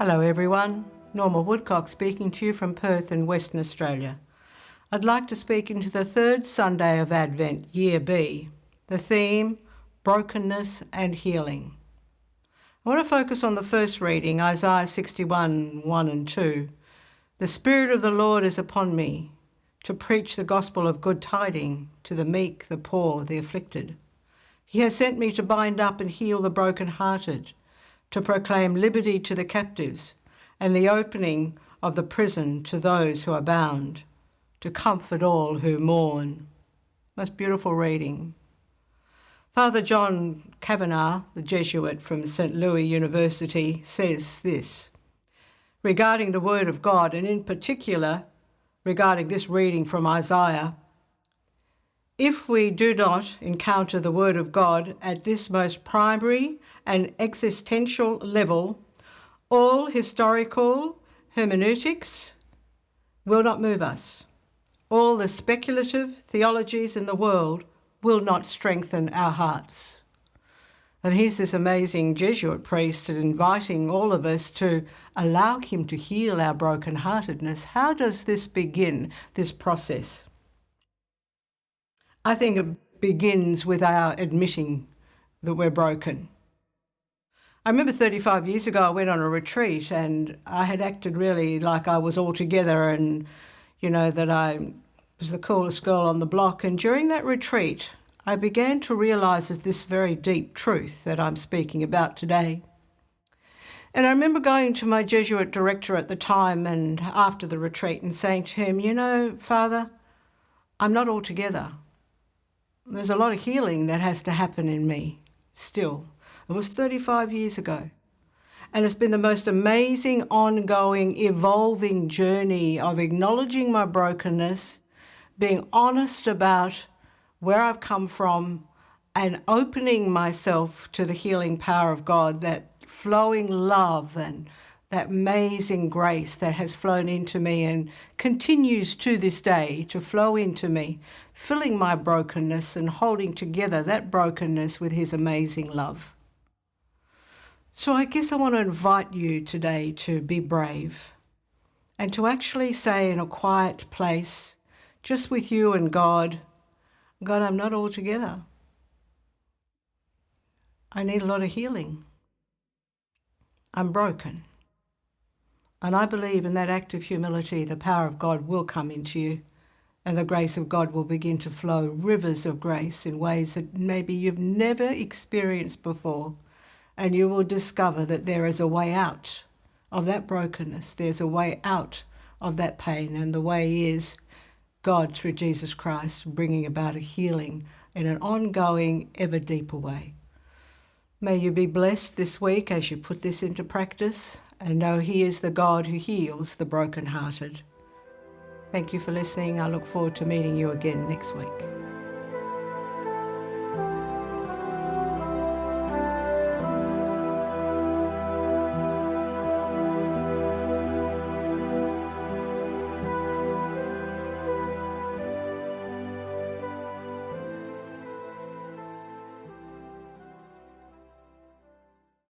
Hello everyone, Norma Woodcock speaking to you from Perth in Western Australia. I'd like to speak into the third Sunday of Advent, Year B, the theme, brokenness and healing. I want to focus on the first reading, Isaiah 61, 1 and 2. The Spirit of the Lord is upon me, to preach the gospel of good tidings to the meek, the poor, the afflicted. He has sent me to bind up and heal the brokenhearted, to proclaim liberty to the captives and the opening of the prison to those who are bound, to comfort all who mourn. Most beautiful reading. Father John Kavanagh, the Jesuit from St. Louis University, says this regarding the Word of God, and in particular regarding this reading from Isaiah: if we do not encounter the Word of God at this most primary and existential level, all historical hermeneutics will not move us. All the speculative theologies in the world will not strengthen our hearts. And here's this amazing Jesuit priest inviting all of us to allow him to heal our brokenheartedness. How does this begin, this process? I think it begins with our admitting that we're broken. I remember 35 years ago I went on a retreat and I had acted really like I was all together and, that I was the coolest girl on the block. And during that retreat, I began to realise this very deep truth that I'm speaking about today. And I remember going to my Jesuit director at the time and after the retreat and saying to him, Father, I'm not all together. There's a lot of healing that has to happen in me still. It was 35 years ago. And it's been the most amazing, ongoing, evolving journey of acknowledging my brokenness, being honest about where I've come from, and opening myself to the healing power of God, that flowing love and that amazing grace that has flown into me and continues to this day to flow into me, filling my brokenness and holding together that brokenness with His amazing love. So I guess I want to invite you today to be brave and to actually say in a quiet place, just with you and God, I'm not all together. I need a lot of healing. I'm broken. And I believe in that act of humility, the power of God will come into you and the grace of God will begin to flow, rivers of grace in ways that maybe you've never experienced before. And you will discover that there is a way out of that brokenness. There's a way out of that pain. And the way is God, through Jesus Christ, bringing about a healing in an ongoing, ever deeper way. May you be blessed this week as you put this into practice and know He is the God who heals the brokenhearted. Thank you for listening. I look forward to meeting you again next week.